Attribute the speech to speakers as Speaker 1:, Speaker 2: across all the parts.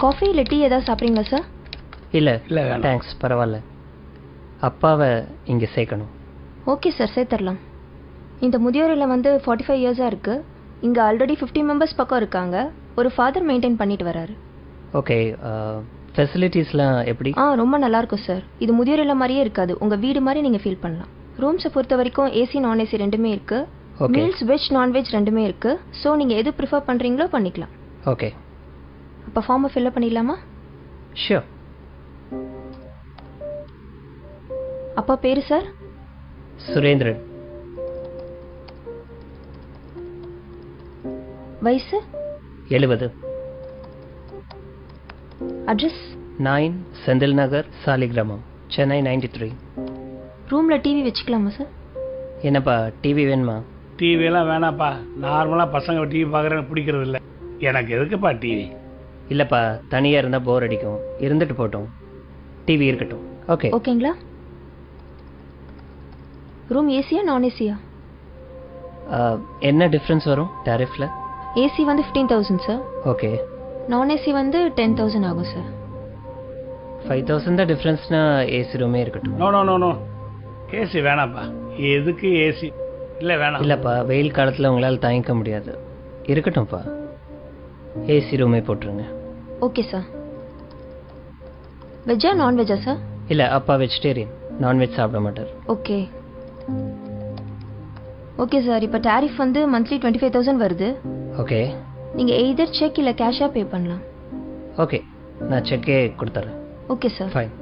Speaker 1: Coffee இல்லை tea ஏதாவது சாப்பிட்றீங்களா சார்?
Speaker 2: இல்லை இல்லை தேங்க்ஸ், பரவாயில்ல. அப்பாவை இங்கே சேர்க்கணும்.
Speaker 1: ஓகே சார், சேர்த்துடலாம். இந்த முதியோர் இல்லம் வந்து 45 இயர்ஸாக இருக்குது. இங்கே ஆல்ரெடி 50 மெம்பர்ஸ் பக்கம் இருக்காங்க. ஒரு ஃபாதர் மெயின்டைன் பண்ணிட்டு வராரு.
Speaker 2: ஓகே, ஃபெசிலிட்டிஸ்லாம் எப்படி?
Speaker 1: ரொம்ப நல்லாயிருக்கும் சார். இது முதியோர் இல்லம் மாதிரியே இருக்காது, உங்கள் வீடு மாதிரி நீங்கள் ஃபீல் பண்ணலாம். ரூம்ஸை பொறுத்த வரைக்கும் ஏசி நான் ஏசி ரெண்டுமே இருக்குது. மீல்ஸ் வெஜ் நான்வெஜ் ரெண்டுமே இருக்குது. ஸோ நீங்கள் எது ப்ரிஃபர் பண்ணுறீங்களோ பண்ணிக்கலாம்.
Speaker 2: ஓகே,
Speaker 1: அப்போ ஃபார்மை ஃபில்அப் பண்ணிடலாமா?
Speaker 2: ஷியோர்.
Speaker 1: அப்பா பேர் சார்?
Speaker 2: சுரேந்திரன்.
Speaker 1: வயசு?
Speaker 2: 70.
Speaker 1: அட்ரஸ்?
Speaker 2: 9 செந்தில் நகர், சாலிகிராமம், சென்னை 93.
Speaker 1: ரூமில் டிவி வச்சுக்கலாமா சார்?
Speaker 2: என்னப்பா டிவி வேணுமா?
Speaker 3: டிவியெல்லாம் வேணாப்பா. நார்மலாக பசங்க டிவி பார்க்குறேன்னு பிடிக்கிறது இல்லை. எனக்கு எதுக்குப்பா டிவி?
Speaker 2: இல்லைப்பா, தனியாக இருந்தால் போர் அடிக்கும். இருந்துட்டு போட்டோம், டிவி இருக்கட்டும். ஓகே
Speaker 1: ஓகேங்களா? ரூம் ஏசியா நான் ஏசியா?
Speaker 2: என்ன டிஃப்ரென்ஸ் வரும் டாரிஃபில்?
Speaker 1: ஏசி வந்து 15,000 சார்.
Speaker 2: ஓகே.
Speaker 1: நான் ஏசி வந்து 10,000 ஆகும் சார்.
Speaker 2: 5,000 தான் டிஃப்ரென்ஸ்னா ஏசி ரூமே இருக்கட்டும்.
Speaker 3: No no no no, AC வேணாப்பா. எதுக்கு ஏசி? இல்லை வேணாம்.
Speaker 2: இல்லைப்பா, வெயில் காலத்தில் உங்களால் தாங்கிக்க முடியாது. இருக்கட்டும்ப்பா, ஏசி ரூமே போட்டுருங்க.
Speaker 1: Okay sir. வெஜ்ஜா நான்வெஜ்ஜா சார்?
Speaker 2: இல்லை, அப்பா வெஜிடேரியன், நான்வெஜ் சாப்பிட மாட்டார்.
Speaker 1: Okay okay sir. இப்போ டாரிஃப் வந்து மந்த்லி 25,000 வருது.
Speaker 2: ஓகே.
Speaker 1: நீங்கள் எய்தர் செக் இல்லை கேஷாக பே பண்ணலாம்.
Speaker 2: ஓகே, நான் செக்கே கொடுத்துட்றேன்.
Speaker 1: Okay sir.
Speaker 2: Fine.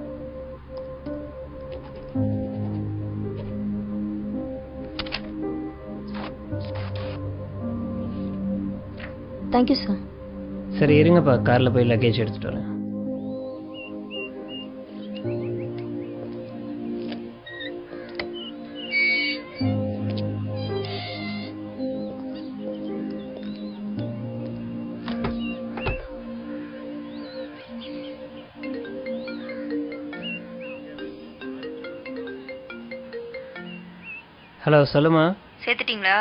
Speaker 1: Thank you sir.
Speaker 2: சரி இருங்கப்பா, காரில் போய் லக்கேஜ் எடுத்துகிட்டு வரேன். ஹலோ, சொல்லுமா.
Speaker 1: சேர்த்துட்டிங்களா?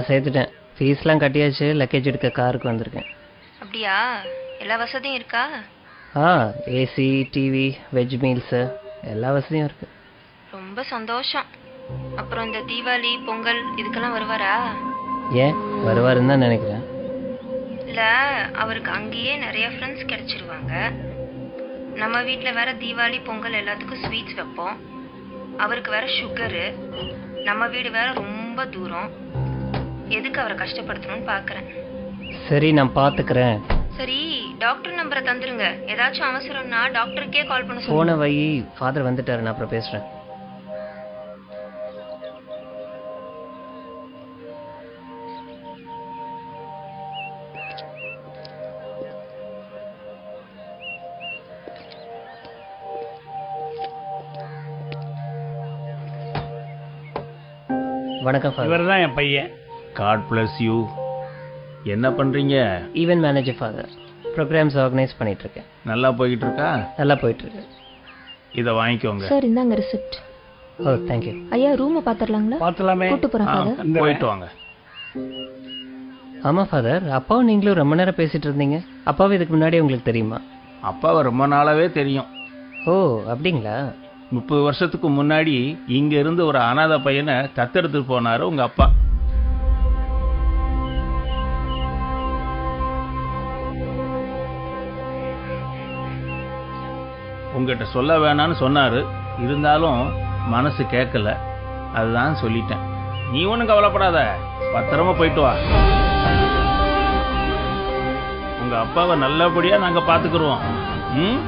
Speaker 2: சேர்த்துட்டேன். ஃபீஸ்லாம் கட்டியாச்சு. லக்கேஜ் எடுக்க காருக்கு வந்திருக்கேன்.
Speaker 1: அப்படியா? எல்லா வசதியும் இருக்கா?
Speaker 2: ஏசி, டிவி, வெஜ் மீல்ஸு எல்லா வசதியும் இருக்குது.
Speaker 1: ரொம்ப சந்தோஷம். அப்புறம் இந்த தீபாவளி பொங்கல் இதுக்கெல்லாம் வருவாரா?
Speaker 2: ஏன் வருவாருன்னு தான் நினைக்கிறேன்.
Speaker 1: இல்லை, அவருக்கு அங்கேயே நிறைய ஃப்ரெண்ட்ஸ் கிடைச்சிருவாங்க. நம்ம வீட்டில் வேற தீபாவளி பொங்கல் எல்லாத்துக்கும் ஸ்வீட்ஸ் வைப்போம். அவருக்கு வேற சுகரு. நம்ம வீடு வேற ரொம்ப தூரம். எதுக்கு அவரை கஷ்டப்படுத்தணும்னு பார்க்குறேன்.
Speaker 2: சரி, நான் பார்த்துக்கிறேன்.
Speaker 1: சரி, டாக்டர் நம்பரை தந்துருங்க. ஏதாச்சும் அவசரம்னா டாக்டருக்கே கால் பண்ண
Speaker 2: போன
Speaker 1: சொல்லுங்க.
Speaker 2: வை, ஃபாதர் வந்துட்டாரு, நான் அப்புறம் பேசுகிறேன். வணக்கம் ஃபாதர்.
Speaker 3: இவர் தான் என் பையன்.
Speaker 4: God bless you. என்ன பண்ணுறீங்க?
Speaker 2: Event manager father. Programs organise பண்ணிகிட்ருக்கேன்.
Speaker 4: நல்லா போய்கிட்டு இருக்கா?
Speaker 2: நல்லா போயிட்டுருக்கு.
Speaker 4: இதை வாங்கிக்கோங்க.
Speaker 1: சார், இந்தாங்க ரிசிப்ட்.
Speaker 2: ஓ, தேங்க்யூ.
Speaker 1: ஐயா, ரூமை பார்த்துடலாங்களா?
Speaker 3: பார்த்துலாமே.
Speaker 1: கூட்டு போகிறேன் ஃபாதர்.
Speaker 4: போயிட்டு வாங்க.
Speaker 2: ஆமாம் ஃபாதர், அப்பாவும் நீங்களும் ரொம்ப நேரம் பேசிகிட்டு இருந்தீங்க. அப்பாவும் இதுக்கு முன்னாடி உங்களுக்கு தெரியுமா?
Speaker 4: அப்பாவை ரொம்ப நாளாவே தெரியும்.
Speaker 2: ஓ, அப்படிங்களா?
Speaker 4: 30 வருஷத்துக்கு முன்னாடி இங்க இருந்து ஒரு அனாதை பையனை தத்தெடுத்து போனாரு உங்க அப்பா. உங்ககிட்ட சொல்ல வேணான்னு சொன்னாரு. இருந்தாலும் மனசு கேட்கல, அதுதான் சொல்லிட்டேன். நீ ஒன்றும் கவலைப்படாத, பத்திரமா போயிட்டு வா. உங்க அப்பாவை நல்லபடியா நாங்க பாத்துக்கிறோம். ம்